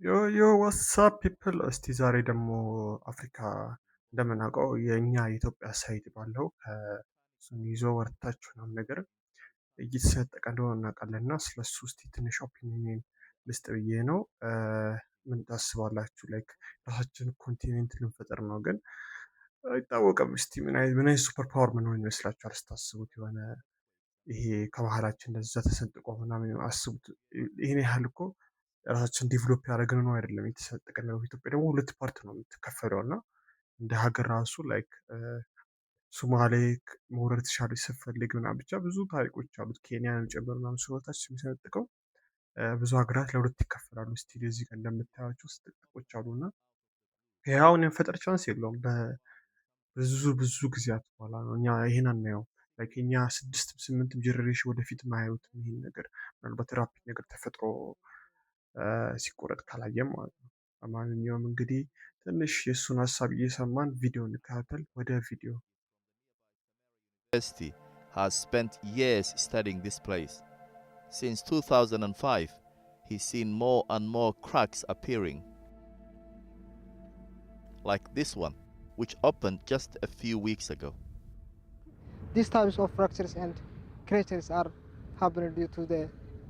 ዮ ዮ ዋትሳፕ ፒፕል እስቲ ዛሬ ደግሞ አፍሪካ እንደምናውቀው የእኛ የኢትዮጵያ ሳይድ ባለው ከሱን ይዞ ወርታች ምናምን ነገር እየተሰነጠቀ እንደሆነ እናውቃለን እና ስለሱ እስቲ ትንሽ ኦፒኒየን ልስጥ ብዬ ነው። ምን ታስባላችሁ? ላይክ ራሳችን ኮንቲኔንት ልንፈጥር ነው ግን አይታወቅም። እስቲ ምን አይነት ሱፐር ፓወር ምን ሆን ይመስላችኋል? ስታስቡት የሆነ ይሄ ከመሀላችን እንደዛ ተሰንጥቆ ምናምን አስቡት። ይሄን ያህል እኮ ራሳችን ዲቨሎፕ ያደረግን ነው አይደለም የተሰነጠቀን ነው። ኢትዮጵያ ደግሞ ሁለት ፓርት ነው የምትከፈለው እና እንደ ሀገር ራሱ ላይክ ሶማሌ መውረድ ትችላለች ስትፈልግ ምናምን ብቻ ብዙ ታሪኮች አሉት። ኬንያን ጨምሮ ምናምን ስለታች የሚሰነጥቀው ብዙ ሀገራት ለሁለት ይከፈላሉ። ስቲል እዚህ ጋር እንደምታያቸው ስጥጥቆች አሉ እና ይኸውን የመፈጠር ቻንስ የለውም። በብዙ ብዙ ጊዜያት በኋላ ነው እኛ ይሄን አናየው። ላይክ እኛ ስድስትም ስምንትም ጀነሬሽን ወደፊት ማያዩትም ይሄን ነገር ምናልባት ራፒድ ነገር ተፈጥሮ ሲቆረጥ ካላየም ማለት ነው። ለማንኛውም እንግዲህ ትንሽ የእሱን ሀሳብ እየሰማን ቪዲዮ እንከታተል። ወደ ቪዲዮ University has spent years studying this place. Since 2005, he's seen more and more cracks appearing, like this one, which opened just a few weeks ago. These types of fractures and craters are happening due to the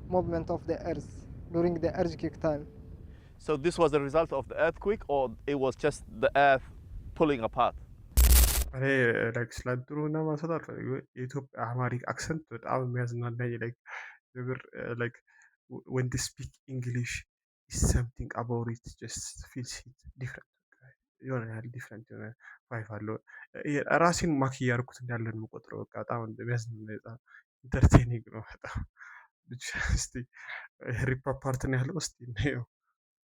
movement of the earth during the earthquake time. So this was a result of the earthquake, or it was just the earth pulling apart? እኔ ላይክ ስለ እንትኑ እና ማንሳት አልፈልግም። የኢትዮጵያ አማሪክ አክሰንት በጣም የሚያዝናናኝ ላይክ ነገር ላይክ when they speak English is something about it just feels it different የሆነ ያህል ዲፍረንት የሆነ ቫይብ አለው። ራሴን ማክ እያደረኩት እንዳለ ነው የምቆጥረው። በቃ በጣም የሚያዝናና በጣም ኢንተርቴኒንግ ነው በጣም ብቻ እስቲ ሪፓ ፓርት ነው ያለው እስቲ እናየው።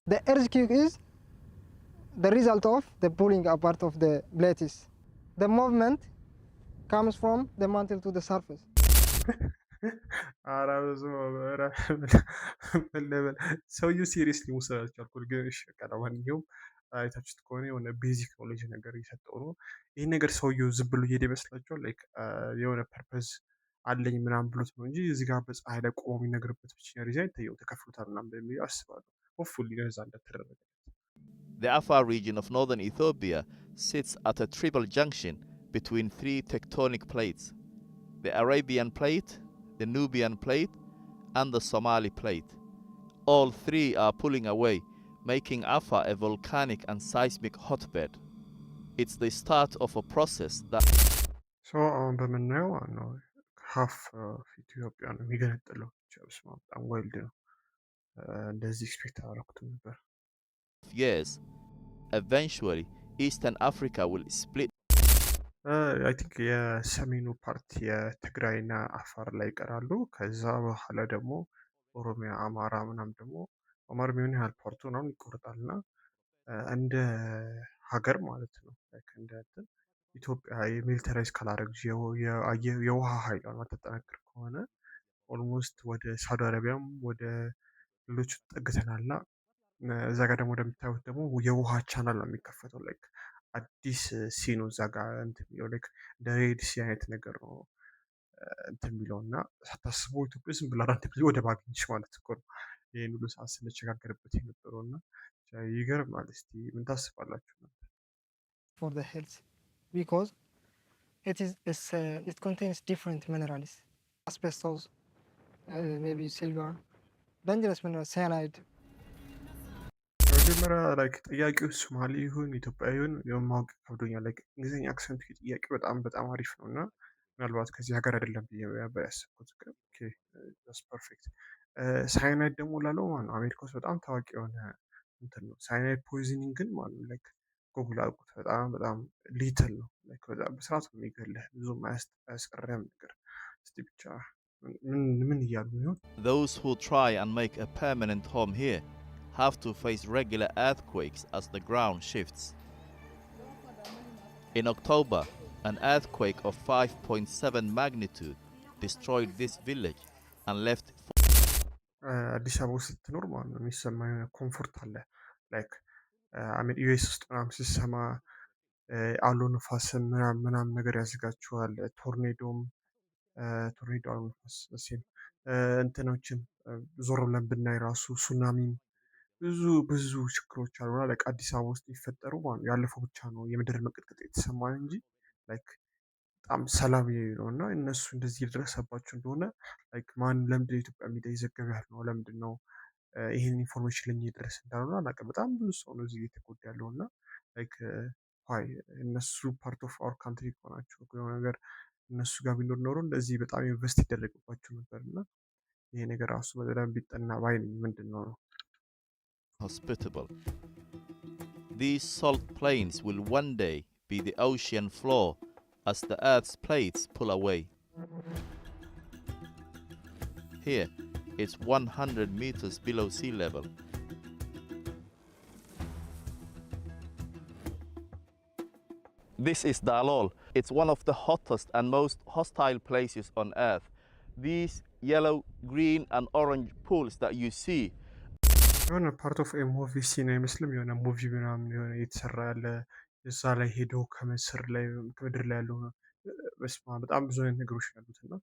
The earthquake is the result of the pulling apart of the plates. The movement comes from the mantle to the surface. ኧረ በስመ አብ! ኧረ ምን ልበል ሰውዬው ሲሪየስሊ መውሰድ አልቻልኩም። ግን እሺ በቃ ለማንኛውም አይታችሁት ከሆነ የሆነ ቤዚክ ኖሌጅ ነገር እየሰጠው ነው። ይህን ነገር ሰውየው ዝም ብሎ እየሄደ ይመስላችኋል? ላይክ የሆነ ፐርፐዝ አለኝ ምናምን ብሎት ነው እንጂ እዚህ ጋር በፀሐይ ላይ ቆሞ የሚነግርበት ብቸኛ ሪዛ ይታየው ተከፍሎታል ምናምን በሚል አስባለሁ። ሆፕፉሊ እንደዛ እንደተደረገ The Afar region of northern Ethiopia sits at a triple junction between three tectonic plates: the Arabian Plate, the Nubian Plate, and the Somali Plate. All three are pulling away, making Afar a volcanic and seismic hotbed. It's the start of a process that ሶ አሁን በምናየው ነው ሀፍ ኢትዮጵያ ነው የሚገነጥለው። ብቻ በስመ አብ በጣም ዋይልድ ነው። እንደዚህ ኤክስፔክት አላደረኩትም ነበር። years. Eventually, Eastern Africa will split. አይ ቲንክ የሰሜኑ ፓርቲ የትግራይና አፋር ላይ ይቀራሉ። ከዛ በኋላ ደግሞ ኦሮሚያ፣ አማራ ምናምን ደግሞ አማራ የሚሆን ያህል ፓርቱ ምናምን ይቆርጣል እና እንደ ሀገር ማለት ነው ላይክ እንደ እንትን ኢትዮጵያ የሚሊተራይዝ ካላደረግሽ የውሃ ኃይሏን ማታጠናክር ከሆነ ኦልሞስት ወደ ሳውዲ አረቢያም ወደ ሌሎቹ ጠግተናል እና እዛ ጋር ደግሞ እንደምታዩት ደግሞ የውሃ ቻናል ነው የሚከፈተው ላይክ አዲስ ሲ ነው እዛ ጋር እንትን የሚለው ላይክ እንደ ሬድ ሲ አይነት ነገር ነው እንትን የሚለው እና ሳታስበው ኢትዮጵያ ዝም ብላ ራንድ ወደ ባግኝች ማለት እኮ ነው። ይህን ሁሉ ሰዓት ስንቸጋገርበት የነበረው እና ይገርማል። እስቲ ምን ታስባላችሁ? For the health because it contains different minerals, asbestos, maybe silver, dangerous minerals, cyanide. መጀመሪያ ላይክ ጥያቄው ሶማሌ ይሁን ኢትዮጵያዊ ይሁን የማወቅ ከብዶኛል። ላይክ እንግሊዝኛ አክሰንቱ ጥያቄ በጣም በጣም አሪፍ ነው እና ምናልባት ከዚህ ሀገር አይደለም ብዬ ነበር ያሰብኩት። ግን ኦኬ ፐርፌክት። ሳይናይድ ደግሞ ላለው ማለት ነው አሜሪካ ውስጥ በጣም ታዋቂ የሆነ እንትን ነው። ሳይናይድ ፖይዝኒንግ ግን ማለት ነው ላይክ ጎግል አድርጉት። በጣም በጣም ሊትል ነው ላይክ በጣም በስርዓት ነው የሚገልህ ብዙም አያስቀረም ነገር። እስቲ ብቻ ምን እያሉ ይሆን? Those who try and make a permanent home here have to face regular earthquakes as the ground shifts. In October, an earthquake of 5.7 magnitude destroyed this village and left አዲስ አበባ ውስጥ ስትኖር ማለት ነው የሚሰማ የሆነ ኮምፎርት አለ። ላይክ ዩኤስ ውስጥ ምናምን ስትሰማ አውሎ ነፋስም ምናምን ምናምን ነገር ያዘጋችኋል። ቶርኔዶ አልሆነ ሴም እንትኖችም ዞር ብለን ብናይ ራሱ ሱናሚም ብዙ ችግሮች አሉና ላይክ አዲስ አበባ ውስጥ የሚፈጠሩ ማለት ነው ያለፈው ብቻ ነው የምድር መንቀጥቀጥ የተሰማን እንጂ ላይክ በጣም ሰላማዊ ነው እና እነሱ እንደዚህ የደረሰባቸው እንደሆነ ላይክ ማን ለምንድን ነው የኢትዮጵያ ሚዲያ እየዘገበ ያለው? ለምንድን ነው ይሄን ኢንፎርሜሽን ለኛ የደረሰ እንዳልሆነ አላውቅም። በጣም ብዙ ሰው ነው እዚህ እየተጎዳ ያለው እና ላይክ ዋይ እነሱ ፓርት ኦፍ አወር ካንትሪ እኮ ናቸው። የሆነ ነገር እነሱ ጋር ቢኖር ኖሮ እንደዚህ በጣም ኢንቨስት ይደረግባቸው ነበር እና ይሄ ነገር ራሱ በደንብ ቢጠና ባይ ነኝ። ምንድን ነው Hospitable. These salt plains will one day be the ocean floor as the Earth's plates pull away. Here, it's 100 meters below sea level. This is Dalol. It's one of the hottest and most hostile places on Earth. These yellow, green, and orange pools that you see. የሆነ ፓርት ኦፍ ሙቪ ሲን አይመስልም? የሆነ ሙቪ ምናምን የሆነ የተሰራ ያለ እዛ ላይ ሄዶ ከምስር ላይ ከምድር ላይ ያለው በስመ አብ በጣም ብዙ አይነት ነገሮች ያሉት እና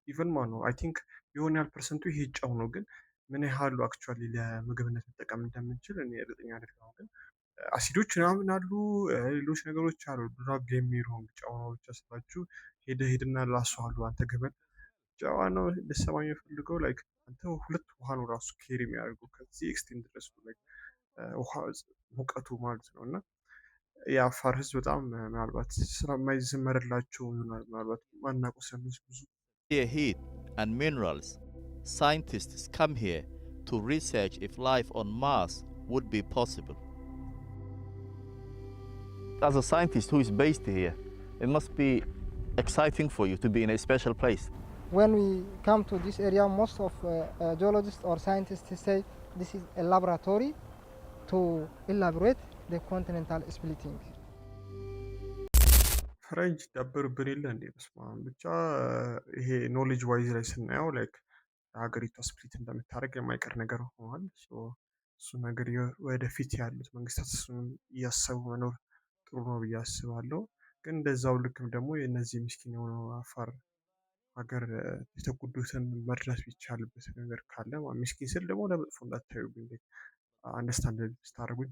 ኢቨን ማ ነው አይ ቲንክ የሆነ ያህል ፐርሰንቱ ይሄ ጨው ነው፣ ግን ምን ያህሉ አክቹዋሊ ለምግብነት መጠቀም እንደምንችል እኔ እርግጠኛ አይደለሁም። ግን አሲዶች ምናምን አሉ፣ ሌሎች ነገሮች አሉ። ድራግ የሚሆን ጨው ነው ብቻ ስላችሁ ሄድና ላሷሉ አንተ ግመል ጨዋ ነው ልሰማኝ የምፈልገው ላይክ አንተ ሁለት ውሃ ነው ራሱ ኬሪ የሚያደርገው ከዚህ ኤክስቴንድ ድረስ ነው ላይክ ውሃ ሙቀቱ ማለት ነው። እና የአፋር ህዝብ በጣም ምናልባት ስለማይዘመርላቸው ይሆናል ምናልባት ማናውቀው ስለነሱ ብዙ Here heat and minerals. Scientists come here to research if life on Mars would be possible. As a scientist who is based here, it must be exciting for you to be in a special place. When we come to this area, most of geologists or scientists say this is a laboratory to elaborate the continental splitting. ፈረንጅ ዳበሩብን የለ እንዴ? በስመ አብ ብቻ ይሄ ኖሌጅ ዋይዝ ላይ ስናየው ላይክ ሀገሪቷ ስፕሊት እንደምታደርግ የማይቀር ነገር ሆኗል። እሱ ነገር ወደፊት ያሉት መንግስታት እሱን እያሰቡ መኖር ጥሩ ነው ብዬ አስባለሁ። ግን እንደዛው ልክም ደግሞ የእነዚህ ምስኪን የሆነው አፋር ሀገር የተጎዱትን መርዳት ቢቻልበት ነገር ካለ ምስኪን ስል ደግሞ ለመጥፎ እንዳታዩብኝ አንደርስታንድ ስታደርጉኝ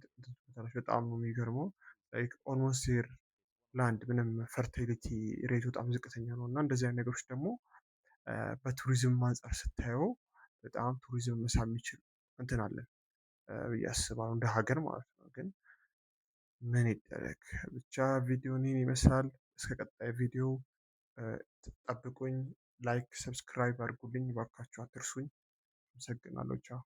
በጣም ነው የሚገርመው። ላይክ ኦልሞስት ዜር ላንድ ምንም ፈርቲሊቲ ሬቱ በጣም ዝቅተኛ ነው እና እንደዚህ አይነት ነገሮች ደግሞ በቱሪዝም አንጻር ስታየው በጣም ቱሪዝም መሳብ የሚችል እንትን አለን ብዬ አስባለሁ እንደ ሀገር ማለት ነው። ግን ምን ይደረግ ብቻ ቪዲዮን ይህን ይመስላል። እስከ ቀጣይ ቪዲዮ ጠብቁኝ። ላይክ ሰብስክራይብ አድርጉልኝ እባካችሁ አትርሱኝ። አመሰግናለሁ። ቻው